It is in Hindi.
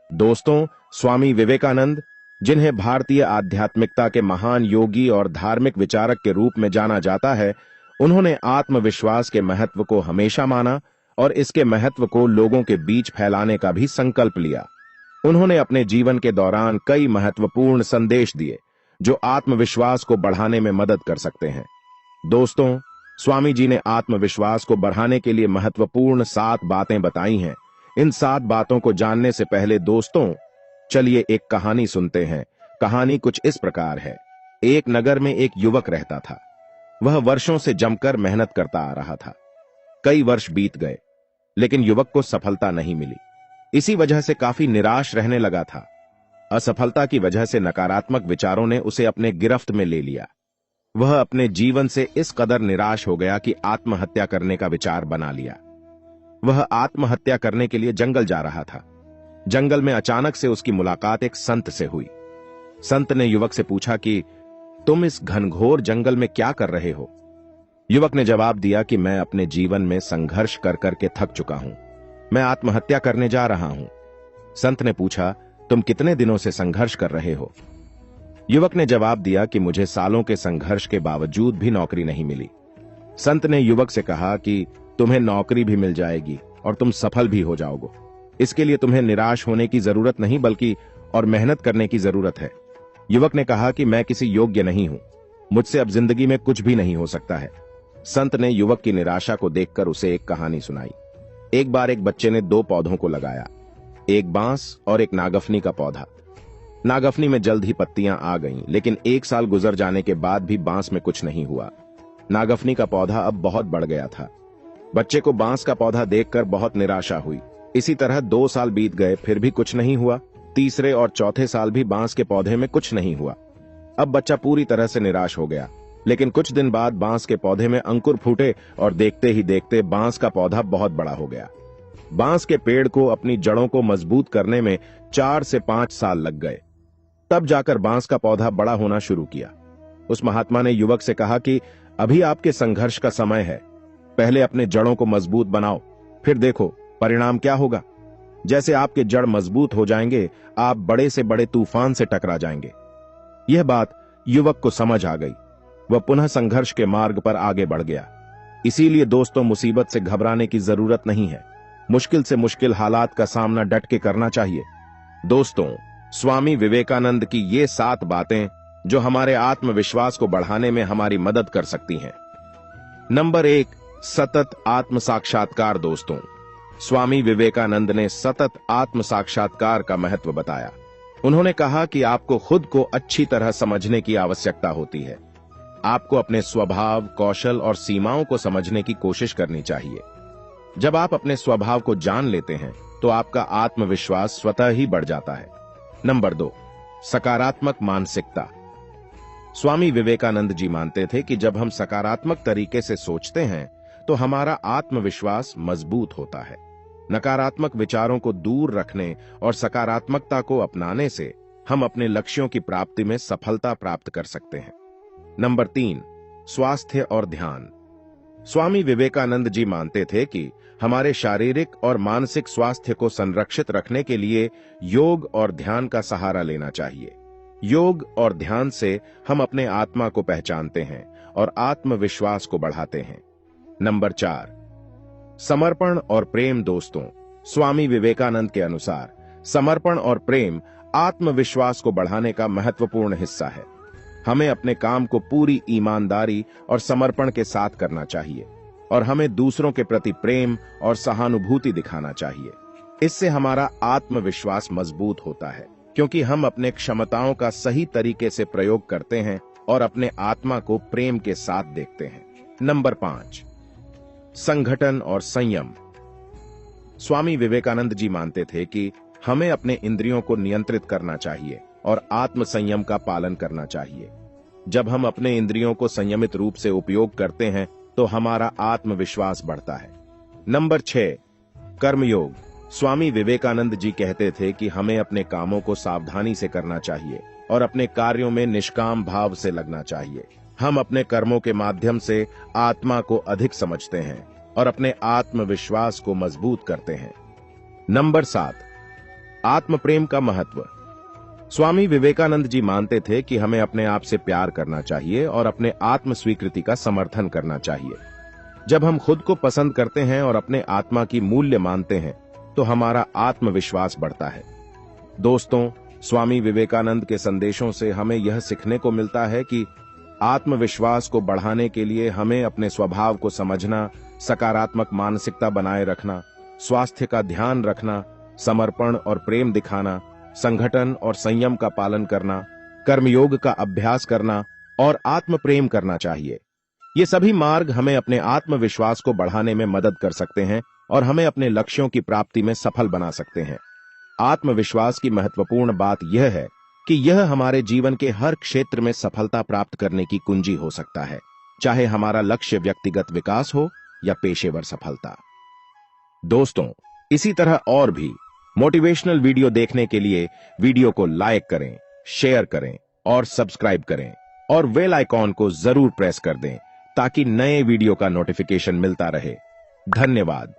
दोस्तों, स्वामी विवेकानंद, जिन्हें भारतीय आध्यात्मिकता के महान योगी और धार्मिक विचारक के रूप में जाना जाता है, उन्होंने आत्मविश्वास के महत्व को हमेशा माना और इसके महत्व को लोगों के बीच फैलाने का भी संकल्प लिया। उन्होंने अपने जीवन के दौरान कई महत्वपूर्ण संदेश दिए जो आत्मविश्वास को बढ़ाने में मदद कर सकते हैं। दोस्तों, स्वामी जी ने आत्मविश्वास को बढ़ाने के लिए महत्वपूर्ण 7 बातें बताई हैं। इन 7 बातों को जानने से पहले दोस्तों, चलिए एक कहानी सुनते हैं। कहानी कुछ इस प्रकार है। एक नगर में एक युवक रहता था। वह वर्षों से जमकर मेहनत करता आ रहा था। कई वर्ष बीत गए, लेकिन युवक को सफलता नहीं मिली। इसी वजह से काफी निराश रहने लगा था। असफलता की वजह से नकारात्मक विचारों ने उसे अपने गिरफ्त में ले लिया। वह अपने जीवन से इस कदर निराश हो गया कि आत्महत्या करने का विचार बना लिया। वह आत्महत्या करने के लिए जंगल जा रहा था। जंगल में अचानक से उसकी मुलाकात एक संत से हुई। संत ने युवक से पूछा कि तुम इस घनघोर जंगल में क्या कर रहे हो? युवक ने जवाब दिया कि मैं अपने जीवन में संघर्ष कर करके थक चुका हूं। मैं आत्महत्या करने जा रहा हूं। संत ने पूछा, तुम कितने दिनों से संघर्ष कर रहे हो? युवक ने जवाब दिया कि मुझे सालों के संघर्ष के बावजूद भी नौकरी नहीं मिली। संत ने युवक से कहा कि तुम्हें नौकरी भी मिल जाएगी और तुम सफल भी हो जाओगे। इसके लिए तुम्हें निराश होने की जरूरत नहीं, बल्कि और मेहनत करने की जरूरत है। युवक ने कहा कि मैं किसी योग्य नहीं हूं, मुझसे अब जिंदगी में कुछ भी नहीं हो सकता है। संत ने युवक की निराशा को देखकर उसे एक कहानी सुनाई। एक बार एक बच्चे ने 2 पौधों को लगाया, एक बांस और एक नागफनी का पौधा। नागफनी में जल्द ही पत्तियां आ गईं, लेकिन 1 साल गुजर जाने के बाद भी बांस में कुछ नहीं हुआ। नागफनी का पौधा अब बहुत बढ़ गया था। बच्चे को बांस का पौधा देखकर बहुत निराशा हुई। इसी तरह 2 साल बीत गए, फिर भी कुछ नहीं हुआ। तीसरे और चौथे साल भी बांस के पौधे में कुछ नहीं हुआ। अब बच्चा पूरी तरह से निराश हो गया। लेकिन कुछ दिन बाद बांस के पौधे में अंकुर फूटे और देखते ही देखते बांस का पौधा बहुत बड़ा हो गया। बांस के पेड़ को अपनी जड़ों को मजबूत करने में 4 से 5 साल लग गए। तब जाकर बांस का पौधा बड़ा होना शुरू किया। उस महात्मा ने युवक से कहा कि अभी आपके संघर्ष का समय है। पहले अपने जड़ों को मजबूत बनाओ, फिर देखो परिणाम क्या होगा। जैसे आपके जड़ मजबूत हो जाएंगे, आप बड़े से बड़े तूफान से टकरा जाएंगे। यह बात युवक को समझ आ गई। वह पुनः संघर्ष के मार्ग पर आगे बढ़ गया। इसीलिए दोस्तों, मुसीबत से घबराने की जरूरत नहीं है। मुश्किल से मुश्किल हालात का सामना डट के करना चाहिए। दोस्तों, स्वामी विवेकानंद की ये 7 बातें जो हमारे आत्मविश्वास को बढ़ाने में हमारी मदद कर सकती हैं। नंबर 1, सतत आत्म साक्षात्कार। दोस्तों, स्वामी विवेकानंद ने सतत आत्म साक्षात्कार का महत्व बताया। उन्होंने कहा कि आपको खुद को अच्छी तरह समझने की आवश्यकता होती है। आपको अपने स्वभाव, कौशल और सीमाओं को समझने की कोशिश करनी चाहिए। जब आप अपने स्वभाव को जान लेते हैं तो आपका आत्मविश्वास स्वतः ही बढ़ जाता है। नंबर 2, सकारात्मक मानसिकता। स्वामी विवेकानंद जी मानते थे कि जब हम सकारात्मक तरीके से सोचते हैं तो हमारा आत्मविश्वास मजबूत होता है। नकारात्मक विचारों को दूर रखने और सकारात्मकता को अपनाने से हम अपने लक्ष्यों की प्राप्ति में सफलता प्राप्त कर सकते हैं। नंबर 3, स्वास्थ्य और ध्यान। स्वामी विवेकानंद जी मानते थे कि हमारे शारीरिक और मानसिक स्वास्थ्य को संरक्षित रखने के लिए योग और ध्यान का सहारा लेना चाहिए। योग और ध्यान से हम अपने आत्मा को पहचानते हैं और आत्मविश्वास को बढ़ाते हैं। नंबर 4, समर्पण और प्रेम। दोस्तों, स्वामी विवेकानंद के अनुसार समर्पण और प्रेम आत्मविश्वास को बढ़ाने का महत्वपूर्ण हिस्सा है। हमें अपने काम को पूरी ईमानदारी और समर्पण के साथ करना चाहिए और हमें दूसरों के प्रति प्रेम और सहानुभूति दिखाना चाहिए। इससे हमारा आत्मविश्वास मजबूत होता है, क्योंकि हम अपने क्षमताओं का सही तरीके से प्रयोग करते हैं और अपने आत्मा को प्रेम के साथ देखते हैं। नंबर 5, संगठन और संयम। स्वामी विवेकानंद जी मानते थे कि हमें अपने इंद्रियों को नियंत्रित करना चाहिए और आत्म संयम का पालन करना चाहिए। जब हम अपने इंद्रियों को संयमित रूप से उपयोग करते हैं तो हमारा आत्मविश्वास बढ़ता है। नंबर 6, कर्मयोग। स्वामी विवेकानंद जी कहते थे कि हमें अपने कामों को सावधानी से करना चाहिए और अपने कार्यों में निष्काम भाव से लगना चाहिए। हम अपने कर्मों के माध्यम से आत्मा को अधिक समझते हैं और अपने आत्मविश्वास को मजबूत करते हैं। नंबर 7, आत्म प्रेम का महत्व। स्वामी विवेकानंद जी मानते थे कि हमें अपने आप से प्यार करना चाहिए और अपने आत्म स्वीकृति का समर्थन करना चाहिए। जब हम खुद को पसंद करते हैं और अपने आत्मा की मूल्य मानते हैं तो हमारा आत्मविश्वास बढ़ता है। दोस्तों, स्वामी विवेकानंद के संदेशों से हमें यह सीखने को मिलता है कि आत्मविश्वास को बढ़ाने के लिए हमें अपने स्वभाव को समझना, सकारात्मक मानसिकता बनाए रखना, स्वास्थ्य का ध्यान रखना, समर्पण और प्रेम दिखाना, संगठन और संयम का पालन करना, कर्मयोग का अभ्यास करना और आत्म प्रेम करना चाहिए। ये सभी मार्ग हमें अपने आत्मविश्वास को बढ़ाने में मदद कर सकते हैं और हमें अपने लक्ष्यों की प्राप्ति में सफल बना सकते हैं। आत्मविश्वास की महत्वपूर्ण बात यह है कि यह हमारे जीवन के हर क्षेत्र में सफलता प्राप्त करने की कुंजी हो सकता है, चाहे हमारा लक्ष्य व्यक्तिगत विकास हो या पेशेवर सफलता। दोस्तों, इसी तरह और भी मोटिवेशनल वीडियो देखने के लिए वीडियो को लाइक करें, शेयर करें और सब्सक्राइब करें और बेल आइकॉन को जरूर प्रेस कर दें ताकि नए वीडियो का नोटिफिकेशन मिलता रहे। धन्यवाद।